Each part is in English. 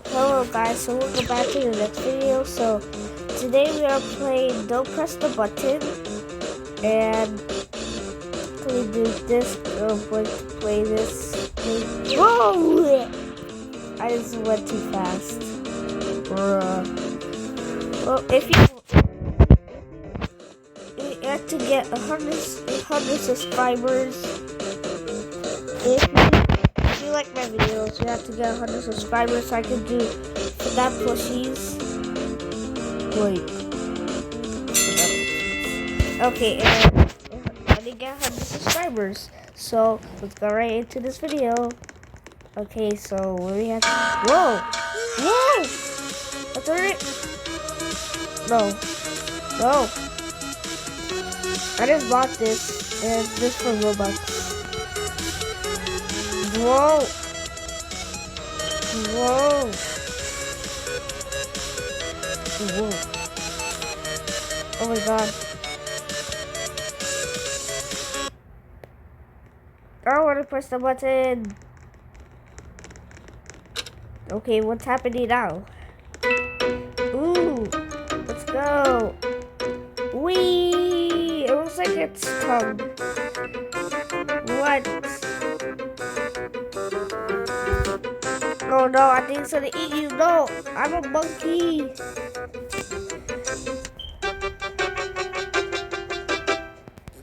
Hello guys, so welcome back to the next video. So today we are playing Don't Press the Button, and we do this. I'm going to play this. Whoa! I just went too fast. Bruh. Well, if you have to get 100 subscribers, if you like my videos, you have to get 100 subscribers so I can do that plushies. Wait. Okay, and I didn't get 100 subscribers. So let's go right into this video. Okay, so what do we have to... Whoa! Whoa! That's alright. No. No. I just bought this, and this for Robux. Whoa! Whoa! Whoa! Oh my god! I want to press the button. Okay, what's happening now? Ooh! Let's go! Whee! It looks like it's tongue. What? Oh no, I think it's gonna eat you. No, I'm a monkey.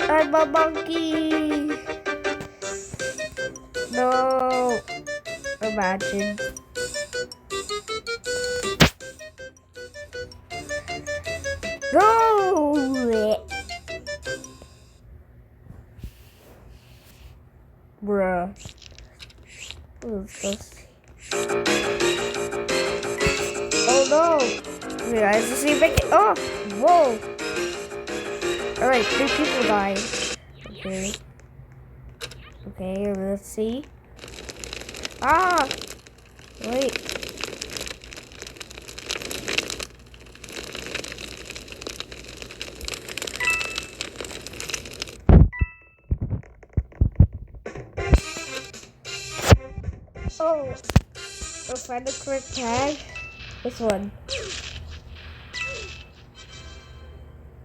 I'm a monkey. No. Imagine. No. Bruh. Oh no! Wait, I just see make it. Oh! Whoa! Alright, 3 people died. Okay. Okay, let's see. Ah! Wait. Oh! I'll find the correct tag. This one.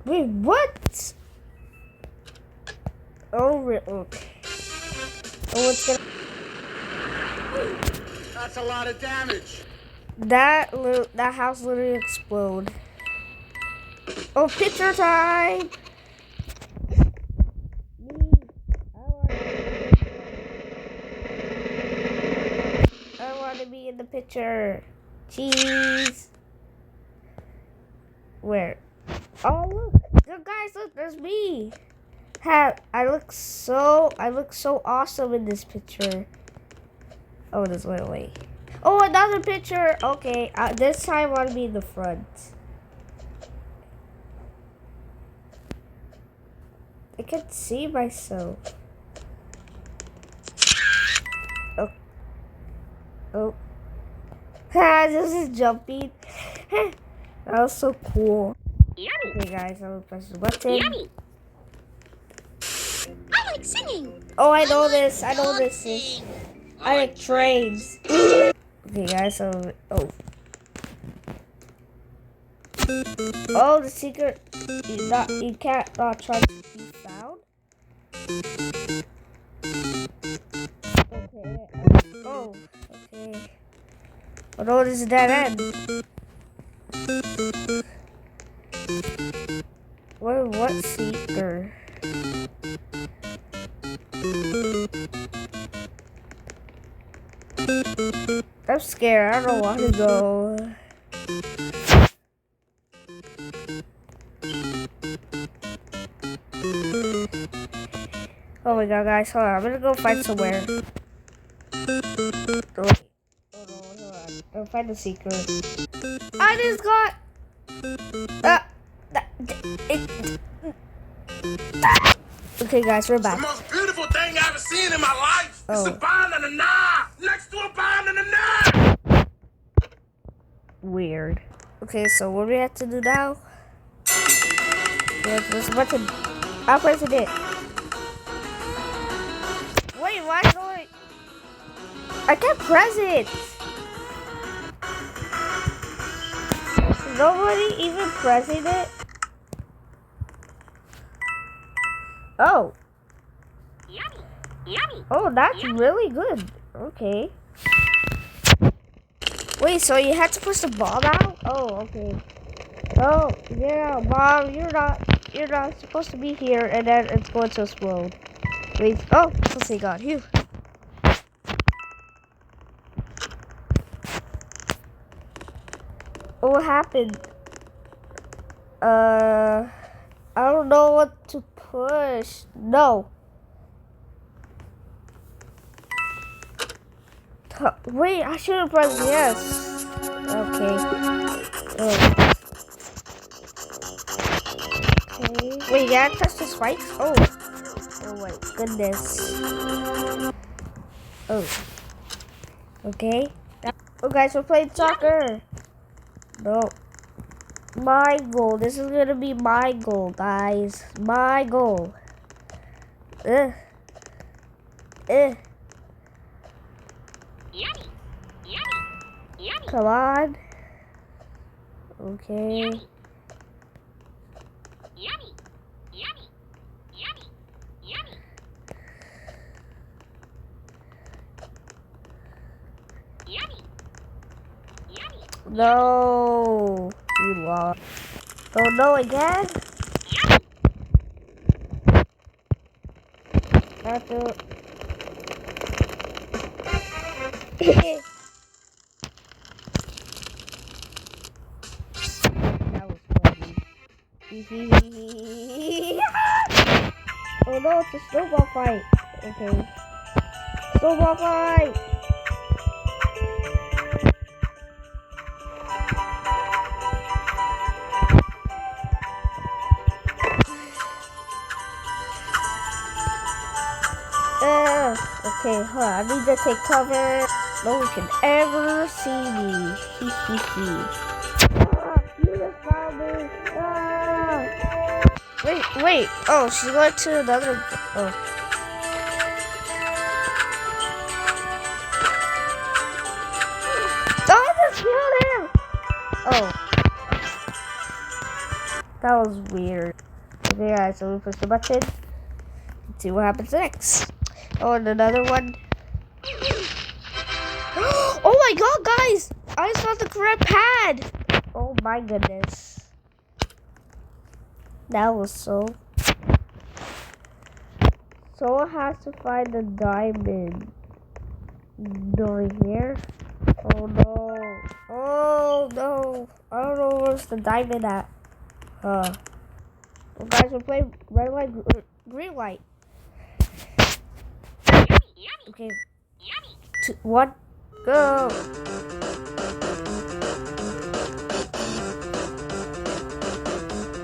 Wait, what? Oh, okay. Oh, it's gonna. That's a lot of damage. That house literally explode. Oh, picture time! I want to be in the picture. Cheese. Where? Oh look, guys, look, there's me. I look so awesome in this picture. Oh, this went away. Oh, another picture. Okay, this time I want to be in the front. I can't see myself. Oh. Oh. This is jumping. That was so cool. Yummy. Okay, guys, I'm gonna press the button. Yummy. I like singing. Oh, I know this. I know this. I like trains. Okay, guys, so oh, the secret. You can't try to be found. Okay. Oh, okay. Oh no, this is a dead end. What seeker? I'm scared. I don't want to go. Oh my god, guys, hold on. I'm gonna go find somewhere. Oh, wait. Hold on. I'll find the secret. I just got. Okay, guys, we're back. The most beautiful thing I've ever seen in my life. It's a banana next to a banana. Weird. Okay, so what do we have to do now? We have to press the button. I'll press it. Wait, why don't I can't press it. nobody even pressing it? Oh. Yummy. Yummy. Oh, that's really good. Okay. Wait, so you had to push the bomb out? Oh, okay. Oh, yeah, Mom, you're not supposed to be here, and then it's going to explode. Wait, oh, thank God, phew. Oh, what happened? I don't know what to push. No. Wait, I should have pressed yes. Okay. Oh. Okay. Wait, you gotta touch the spikes? Oh. Oh my goodness. Oh. Okay. Oh guys, we're playing soccer. No. My goal. This is gonna be my goal, guys. My goal. Ugh. Ugh. Yummy. Yummy. Yummy. Come on. Okay. Yummy. Yummy. Yummy. Yummy. Yummy. Yummy. Yummy. No. You lost. Oh no, again? Yummy. Have to. That was funny. Oh no, it's a snowball fight. Okay. Snowball fight! Okay, hold on. I need to take cover. No one can ever see me. You just found me. Ah. Wait. Oh, she's going to another. Oh. Oh, I just killed him. Oh. That was weird. Okay, guys, so we push the button. Let's see what happens next. Oh, and another one. Oh my God, guys! I just found the correct pad. Oh my goodness. That was so. Someone has to find the diamond. Over here. Oh no. Oh no. I don't know where's the diamond at. Well, guys, we're playing red light, green light. Yummy. Okay. Yummy. 2, 1, go.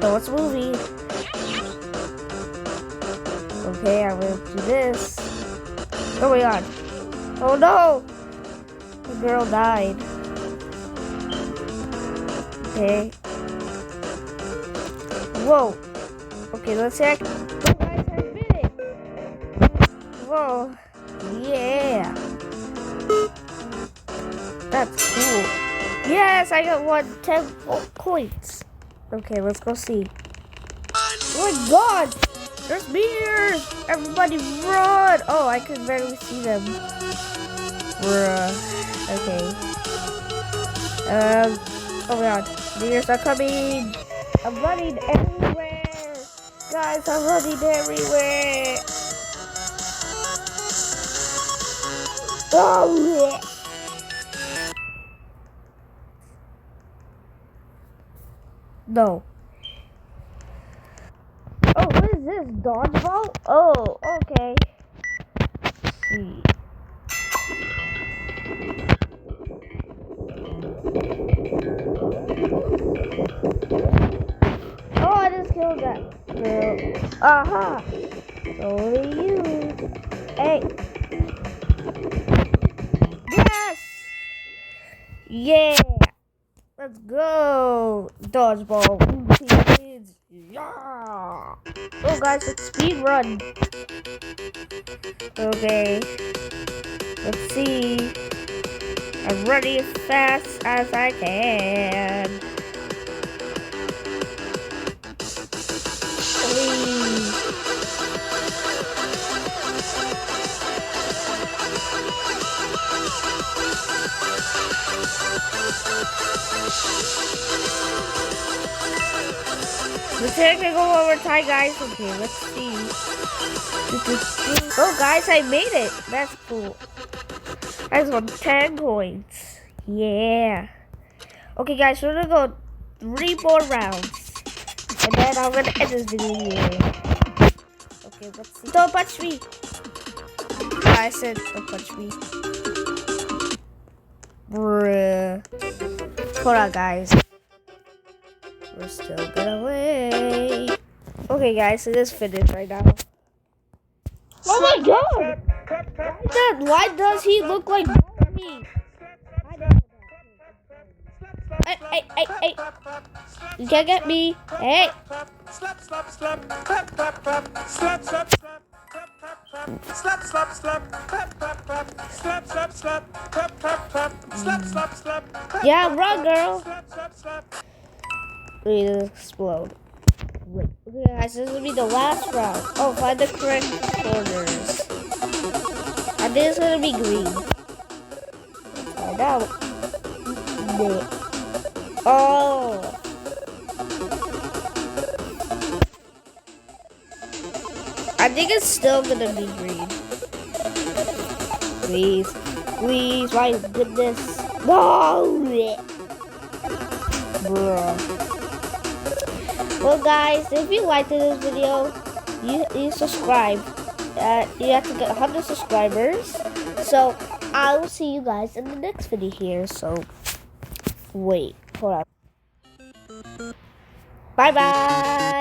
No, it's moving. Okay, I'm gonna do this. Oh my God. Oh no! The girl died. Okay. Whoa. Okay, let's check. Oh guys, I did it. Whoa. Yeah. That's cool. Yes, I got 10 coins. Okay, let's go see. Oh my God! There's bears! Everybody run! Oh, I can barely see them. Bruh. Okay. Oh my God. Bears are coming! I'm running everywhere! Guys, I'm running everywhere! Oh yeah! No. Oh, what is this? Dodgeball? Oh, okay. Let's see. Oh, I just killed that girl. Aha! Only you. Hey. Yes! Yeah! Let's go! Dodgeball. Kids. Yeah! Oh, guys, it's speed run. Okay. Let's see. I'm running as fast as I can. Please. The technical overtime, guys. Okay, let's see. Oh, guys, I made it. That's cool. I just won 10 points. Yeah. Okay, guys, we're gonna go 3 more rounds. And then I'm gonna end this video here. Okay, let's see. Don't punch me. I said don't punch me. Bruh. Hold on, guys. We're still gonna wait. Okay, guys, it is finished right now. Oh my god! Why does he look like me? Hey! You can't get me. Hey! Slap, slap, slap, clap, clap, clap, slap, slap, slap, clap, clap, clap, slap, slap, slap, clap, clap, clap, slap, slap, slap, clap, clap, clap, slap, slap, slap, clap, Yeah, run, girl. slap, slap, slap. Wait, it'll explode. Wait. Okay, guys, this will be the last round. Oh, find the correct corners. I think it's gonna be green. Let's find out. Yeah. Oh. I think it's still gonna be green. Please. Please, my goodness. No! Bruh. Well, guys, if you liked this video, you subscribe. You have to get 100 subscribers. So, I will see you guys in the next video here. So, wait. Hold on. Bye-bye.